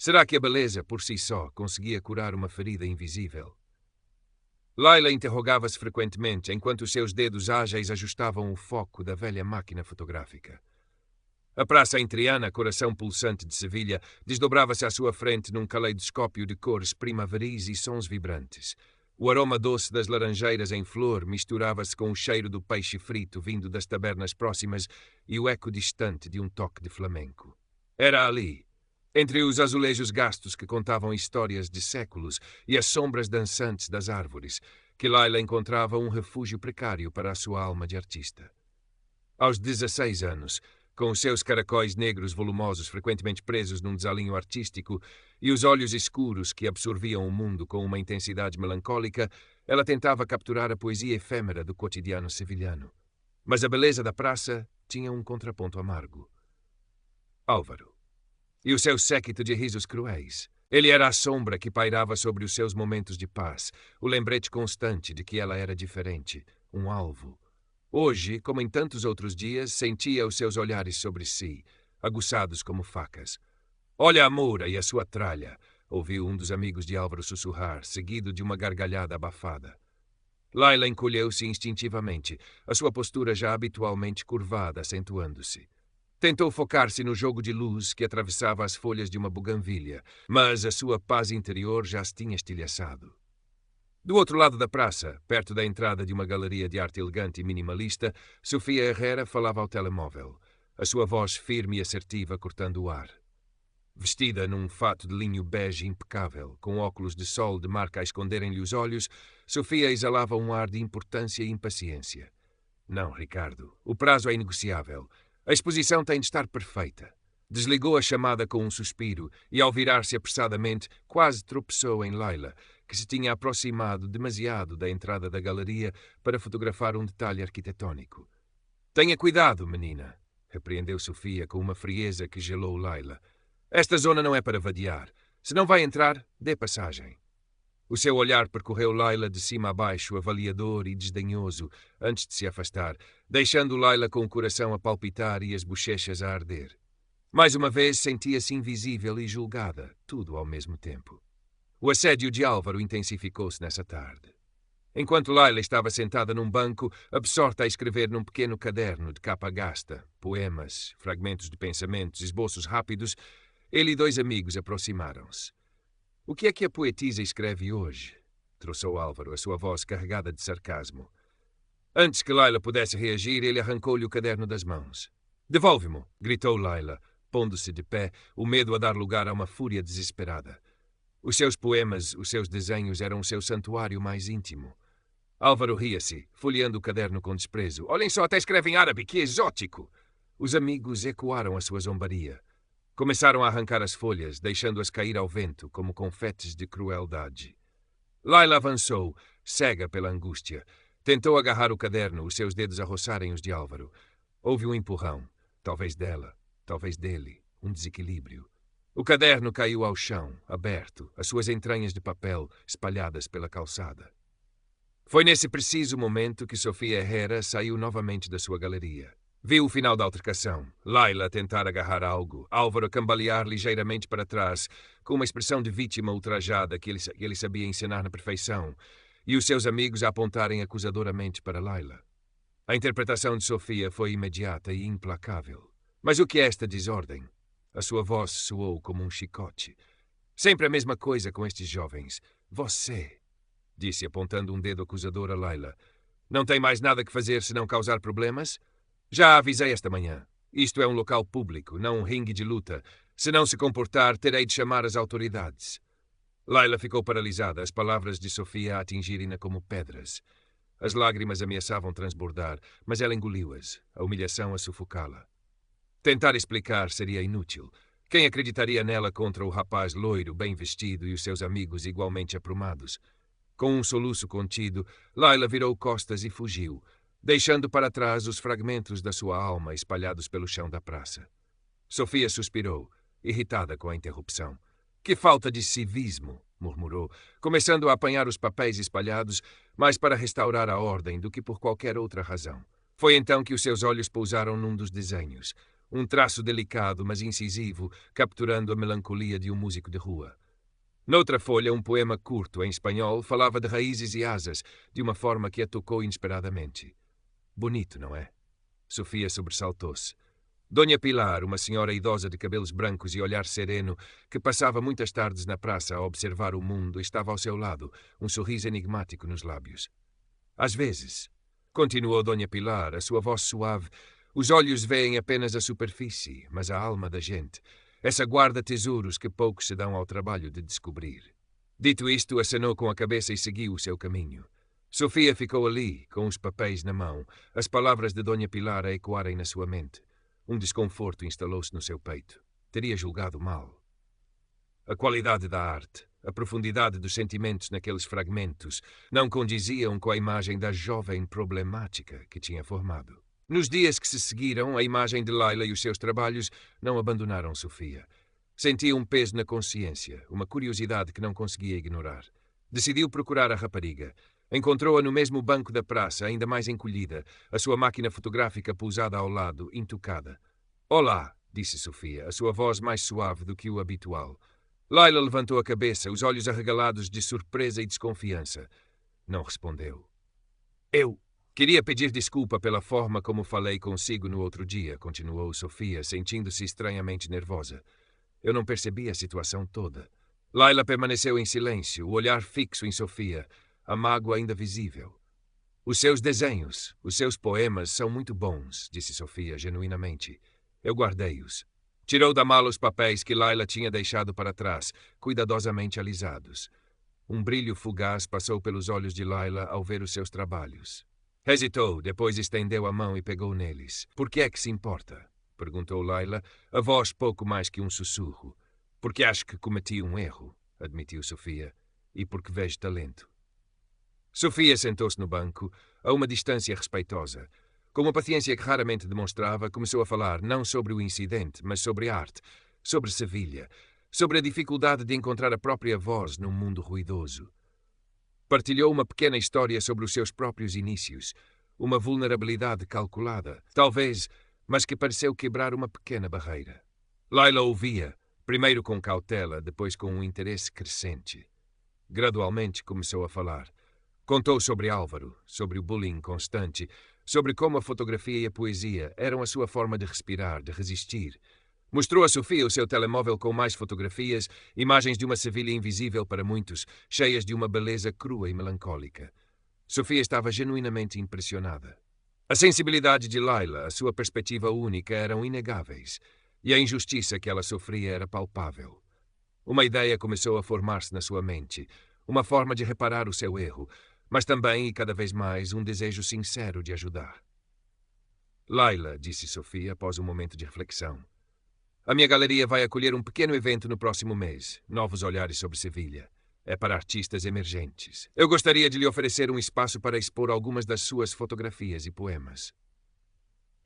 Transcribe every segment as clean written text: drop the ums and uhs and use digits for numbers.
Será que a beleza, por si só, conseguia curar uma ferida invisível? Layla interrogava-se frequentemente enquanto os seus dedos ágeis ajustavam o foco da velha máquina fotográfica. A praça em Triana, coração pulsante de Sevilha, desdobrava-se à sua frente num caleidoscópio de cores primaveris e sons vibrantes. O aroma doce das laranjeiras em flor misturava-se com o cheiro do peixe frito vindo das tabernas próximas e o eco distante de um toque de flamenco. Era ali, entre os azulejos gastos que contavam histórias de séculos e as sombras dançantes das árvores, que Layla encontrava um refúgio precário para a sua alma de artista. Aos 16 anos, com os seus caracóis negros volumosos frequentemente presos num desalinho artístico e os olhos escuros que absorviam o mundo com uma intensidade melancólica, ela tentava capturar a poesia efêmera do cotidiano sevilhano. Mas a beleza da praça tinha um contraponto amargo. Álvaro. E o seu séquito de risos cruéis. Ele era a sombra que pairava sobre os seus momentos de paz, o lembrete constante de que ela era diferente, um alvo. Hoje, como em tantos outros dias, sentia os seus olhares sobre si, aguçados como facas. "Olha a moura e a sua tralha", ouviu um dos amigos de Álvaro sussurrar, seguido de uma gargalhada abafada. Layla encolheu-se instintivamente, a sua postura já habitualmente curvada, acentuando-se. Tentou focar-se no jogo de luz que atravessava as folhas de uma buganvília, mas a sua paz interior já se tinha estilhaçado. Do outro lado da praça, perto da entrada de uma galeria de arte elegante e minimalista, Sofia Herrera falava ao telemóvel, a sua voz firme e assertiva cortando o ar. Vestida num fato de linho bege impecável, com óculos de sol de marca a esconderem-lhe os olhos, Sofia exalava um ar de importância e impaciência. "Não, Ricardo, o prazo é inegociável. A exposição tem de estar perfeita." Desligou a chamada com um suspiro e, ao virar-se apressadamente, quase tropeçou em Layla, que se tinha aproximado demasiado da entrada da galeria para fotografar um detalhe arquitetônico. "Tenha cuidado, menina", repreendeu Sofia com uma frieza que gelou Layla. "Esta zona não é para vadiar. Se não vai entrar, dê passagem." O seu olhar percorreu Layla de cima a baixo, avaliador e desdenhoso, antes de se afastar, deixando Layla com o coração a palpitar e as bochechas a arder. Mais uma vez sentia-se invisível e julgada, tudo ao mesmo tempo. O assédio de Álvaro intensificou-se nessa tarde. Enquanto Layla estava sentada num banco, absorta a escrever num pequeno caderno de capa gasta, poemas, fragmentos de pensamentos, esboços rápidos, ele e dois amigos aproximaram-se. "O que é que a poetisa escreve hoje?" trouxou Álvaro, a sua voz carregada de sarcasmo. Antes que Layla pudesse reagir, ele arrancou-lhe o caderno das mãos. "Devolve-mo", gritou Layla, pondo-se de pé, o medo a dar lugar a uma fúria desesperada. Os seus poemas, os seus desenhos eram o seu santuário mais íntimo. Álvaro ria-se, folheando o caderno com desprezo. "Olhem só, até escreve em árabe, que exótico!" Os amigos ecoaram a sua zombaria. Começaram a arrancar as folhas, deixando-as cair ao vento, como confetes de crueldade. Layla avançou, cega pela angústia. Tentou agarrar o caderno, os seus dedos a roçarem os de Álvaro. Houve um empurrão, talvez dela, talvez dele, um desequilíbrio. O caderno caiu ao chão, aberto, as suas entranhas de papel espalhadas pela calçada. Foi nesse preciso momento que Sofia Herrera saiu novamente da sua galeria. Viu o final da altercação, Layla tentar agarrar algo, Álvaro cambalear ligeiramente para trás, com uma expressão de vítima ultrajada que ele sabia encenar na perfeição, e os seus amigos a apontarem acusadoramente para Layla. A interpretação de Sofia foi imediata e implacável. "Mas o que é esta desordem?" A sua voz soou como um chicote. "Sempre a mesma coisa com estes jovens. Você", disse apontando um dedo acusador a Layla, "não tem mais nada que fazer senão causar problemas? Já a avisei esta manhã. Isto é um local público, não um ringue de luta. Se não se comportar, terei de chamar as autoridades." Layla ficou paralisada, as palavras de Sofia a atingirem-na como pedras. As lágrimas ameaçavam transbordar, mas ela engoliu-as, a humilhação a sufocá-la. Tentar explicar seria inútil. Quem acreditaria nela contra o rapaz loiro, bem vestido e os seus amigos igualmente aprumados? Com um soluço contido, Layla virou costas e fugiu, deixando para trás os fragmentos da sua alma espalhados pelo chão da praça. Sofia suspirou, irritada com a interrupção. "Que falta de civismo", murmurou, começando a apanhar os papéis espalhados, mais para restaurar a ordem do que por qualquer outra razão. Foi então que os seus olhos pousaram num dos desenhos. um traço delicado, mas incisivo, capturando a melancolia de um músico de rua. Noutra folha, um poema curto, em espanhol, falava de raízes e asas, de uma forma que a tocou inesperadamente. Bonito, não é? Sofia sobressaltou-se. Dona Pilar, uma senhora idosa de cabelos brancos e olhar sereno, que passava muitas tardes na praça a observar o mundo, estava ao seu lado, um sorriso enigmático nos lábios. Às vezes, continuou Dona Pilar, a sua voz suave, os olhos veem apenas a superfície, mas a alma da gente. Essa guarda tesouros que poucos se dão ao trabalho de descobrir. Dito isto, acenou com a cabeça e seguiu o seu caminho. Sofia ficou ali, com os papéis na mão, as palavras de Dona Pilar a ecoarem na sua mente. Um desconforto instalou-se no seu peito. Teria julgado mal. A qualidade da arte, a profundidade dos sentimentos naqueles fragmentos, não condiziam com a imagem da jovem problemática que tinha formado. Nos dias que se seguiram, a imagem de Laila e os seus trabalhos não abandonaram Sofia. Sentia um peso na consciência, uma curiosidade que não conseguia ignorar. Decidiu procurar a rapariga. Encontrou-a no mesmo banco da praça, ainda mais encolhida, a sua máquina fotográfica pousada ao lado, intocada. "Olá", disse Sofia, a sua voz mais suave do que o habitual. Laila levantou a cabeça, os olhos arregalados de surpresa e desconfiança. Não respondeu. "Eu queria pedir desculpa pela forma como falei consigo no outro dia", continuou Sofia, sentindo-se estranhamente nervosa. "Eu não percebi a situação toda." Laila permaneceu em silêncio, o olhar fixo em Sofia, a mágoa ainda visível. "Os seus desenhos, os seus poemas são muito bons", disse Sofia genuinamente. "Eu guardei-os." Tirou da mala os papéis que Laila tinha deixado para trás, cuidadosamente alisados. Um brilho fugaz passou pelos olhos de Laila ao ver os seus trabalhos. Hesitou, depois estendeu a mão e pegou neles. "Por que é que se importa?" perguntou Laila, a voz pouco mais que um sussurro. "Porque acho que cometi um erro", admitiu Sofia, "e porque vejo talento." Sofia sentou-se no banco, a uma distância respeitosa. Com uma paciência que raramente demonstrava, começou a falar não sobre o incidente, mas sobre a arte, sobre Sevilha, sobre a dificuldade de encontrar a própria voz num mundo ruidoso. Partilhou uma pequena história sobre os seus próprios inícios, uma vulnerabilidade calculada, talvez, mas que pareceu quebrar uma pequena barreira. Laila ouvia, primeiro com cautela, depois com um interesse crescente. Gradualmente começou a falar. Contou sobre Álvaro, sobre o bullying constante, sobre como a fotografia e a poesia eram a sua forma de respirar, de resistir. Mostrou a Sofia o seu telemóvel com mais fotografias, imagens de uma Sevilha invisível para muitos, cheias de uma beleza crua e melancólica. Sofia estava genuinamente impressionada. A sensibilidade de Laila, a sua perspectiva única eram inegáveis, e a injustiça que ela sofria era palpável. Uma ideia começou a formar-se na sua mente, uma forma de reparar o seu erro, mas também, e cada vez mais, um desejo sincero de ajudar. "Laila", disse Sofia após um momento de reflexão, "a minha galeria vai acolher um pequeno evento no próximo mês, Novos Olhares sobre Sevilha. É para artistas emergentes. Eu gostaria de lhe oferecer um espaço para expor algumas das suas fotografias e poemas."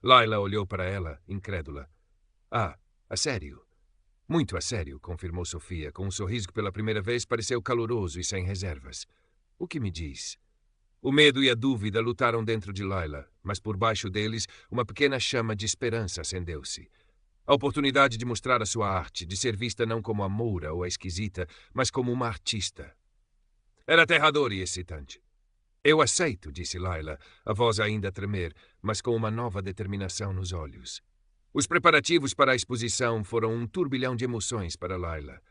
Laila olhou para ela, incrédula. "Ah, a sério?" "Muito a sério", confirmou Sofia, com um sorriso que pela primeira vez pareceu caloroso e sem reservas. "O que me diz?" O medo e a dúvida lutaram dentro de Laila, mas por baixo deles uma pequena chama de esperança acendeu-se. A oportunidade de mostrar a sua arte, de ser vista não como a moura ou a esquisita, mas como uma artista. Era aterrador e excitante. "Eu aceito", disse Laila, a voz ainda a tremer, mas com uma nova determinação nos olhos. Os preparativos para a exposição foram um turbilhão de emoções para Laila.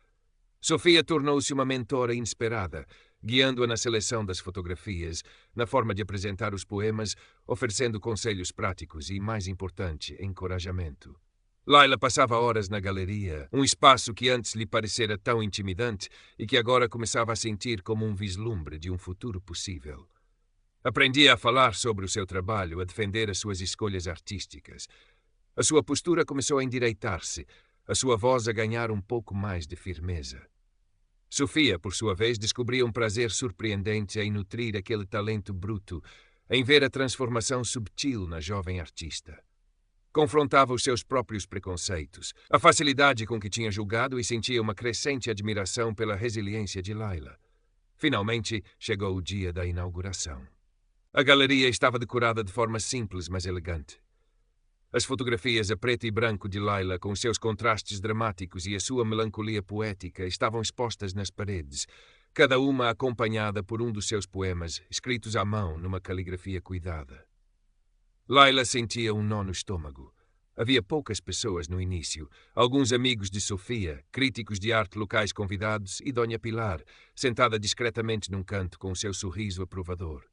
Sofia tornou-se uma mentora inesperada, guiando-a na seleção das fotografias, na forma de apresentar os poemas, oferecendo conselhos práticos e, mais importante, encorajamento. Laila passava horas na galeria, um espaço que antes lhe parecera tão intimidante e que agora começava a sentir como um vislumbre de um futuro possível. Aprendia a falar sobre o seu trabalho, a defender as suas escolhas artísticas. A sua postura começou a endireitar-se, a sua voz a ganhar um pouco mais de firmeza. Sofia, por sua vez, descobria um prazer surpreendente em nutrir aquele talento bruto, em ver a transformação subtil na jovem artista. Confrontava os seus próprios preconceitos, a facilidade com que tinha julgado e sentia uma crescente admiração pela resiliência de Laila. Finalmente, chegou o dia da inauguração. A galeria estava decorada de forma simples, mas elegante. As fotografias a preto e branco de Laila, com os seus contrastes dramáticos e a sua melancolia poética, estavam expostas nas paredes, cada uma acompanhada por um dos seus poemas, escritos à mão numa caligrafia cuidada. Laila sentia um nó no estômago. Havia poucas pessoas no início, alguns amigos de Sofia, críticos de arte locais convidados e Dona Pilar, sentada discretamente num canto com o seu sorriso aprovador.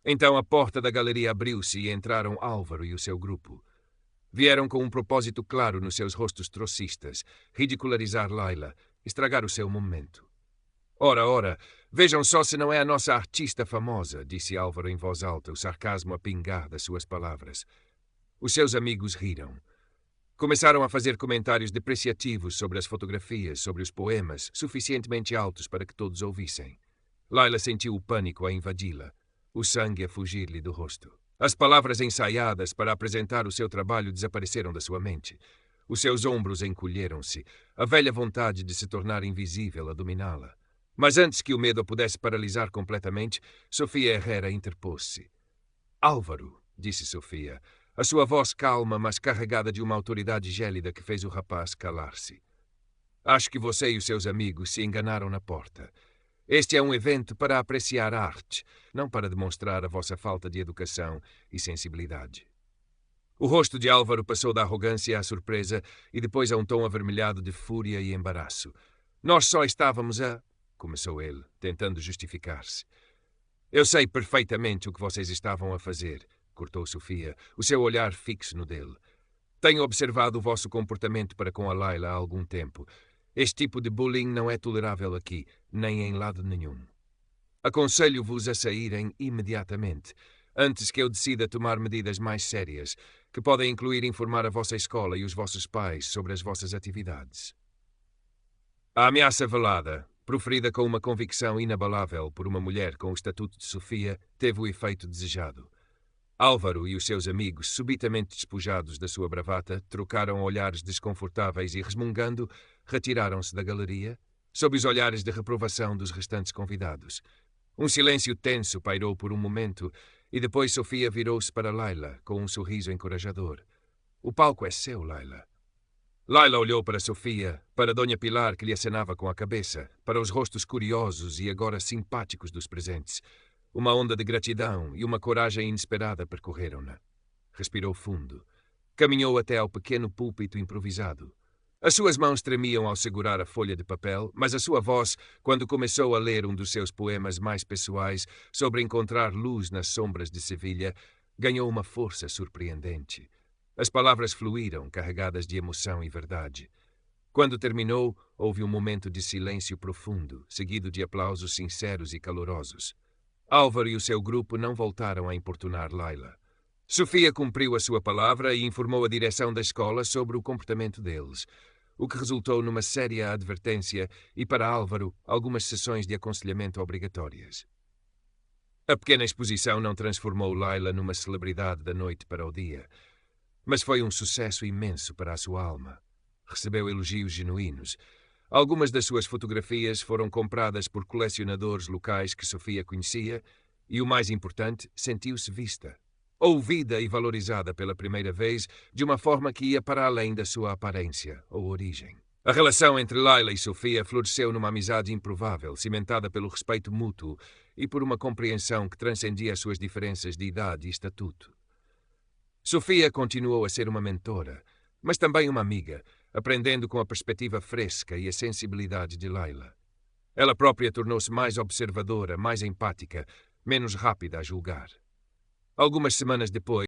Então a porta da galeria abriu-se e entraram Álvaro e o seu grupo. Vieram com um propósito claro nos seus rostos trocistas, ridicularizar Laila, estragar o seu momento. Ora, vejam só se não é a nossa artista famosa, disse Álvaro em voz alta, o sarcasmo a pingar das suas palavras. Os seus amigos riram. Começaram a fazer comentários depreciativos sobre as fotografias, sobre os poemas, suficientemente altos para que todos ouvissem. Laila sentiu o pânico a invadi-la, o sangue a fugir-lhe do rosto. As palavras ensaiadas para apresentar o seu trabalho desapareceram da sua mente. Os seus ombros encolheram-se, a velha vontade de se tornar invisível a dominá-la. Mas antes que o medo a pudesse paralisar completamente, Sofia Herrera interpôs-se. Álvaro, disse Sofia, a sua voz calma, mas carregada de uma autoridade gélida que fez o rapaz calar-se. Acho que você e os seus amigos se enganaram na porta. Este é um evento para apreciar a arte, não para demonstrar a vossa falta de educação e sensibilidade. O rosto de Álvaro passou da arrogância à surpresa e depois a um tom avermelhado de fúria e embaraço. Nós só estávamos a... começou ele, tentando justificar-se. Eu sei perfeitamente o que vocês estavam a fazer, cortou Sofia, o seu olhar fixo no dele. Tenho observado o vosso comportamento para com a Laila há algum tempo. Este tipo de bullying não é tolerável aqui, nem em lado nenhum. Aconselho-vos a saírem imediatamente, antes que eu decida tomar medidas mais sérias, que podem incluir informar a vossa escola e os vossos pais sobre as vossas atividades. A ameaça velada, proferida com uma convicção inabalável por uma mulher com o estatuto de Sofia, teve o efeito desejado. Álvaro e os seus amigos, subitamente despojados da sua bravata, trocaram olhares desconfortáveis e, resmungando, retiraram-se da galeria, sob os olhares de reprovação dos restantes convidados. Um silêncio tenso pairou por um momento, e depois Sofia virou-se para Laila, com um sorriso encorajador. O palco é seu, Laila. Laila olhou para Sofia, para Dona Pilar, que lhe acenava com a cabeça, para os rostos curiosos e agora simpáticos dos presentes. Uma onda de gratidão e uma coragem inesperada percorreram-na. Respirou fundo. Caminhou até ao pequeno púlpito improvisado. As suas mãos tremiam ao segurar a folha de papel, mas a sua voz, quando começou a ler um dos seus poemas mais pessoais sobre encontrar luz nas sombras de Sevilha, ganhou uma força surpreendente. As palavras fluíram, carregadas de emoção e verdade. Quando terminou, houve um momento de silêncio profundo, seguido de aplausos sinceros e calorosos. Álvaro e o seu grupo não voltaram a importunar Laila. Sofia cumpriu a sua palavra e informou a direção da escola sobre o comportamento deles, o que resultou numa séria advertência e, para Álvaro, algumas sessões de aconselhamento obrigatórias. A pequena exposição não transformou Laila numa celebridade da noite para o dia, mas foi um sucesso imenso para a sua alma. Recebeu elogios genuínos. Algumas das suas fotografias foram compradas por colecionadores locais que Sofia conhecia e, o mais importante, sentiu-se vista, ouvida e valorizada pela primeira vez de uma forma que ia para além da sua aparência ou origem. A relação entre Laila e Sofia floresceu numa amizade improvável, cimentada pelo respeito mútuo e por uma compreensão que transcendia as suas diferenças de idade e estatuto. Sofia continuou a ser uma mentora, mas também uma amiga, aprendendo com a perspectiva fresca e a sensibilidade de Laila. Ela própria tornou-se mais observadora, mais empática, menos rápida a julgar. Algumas semanas depois,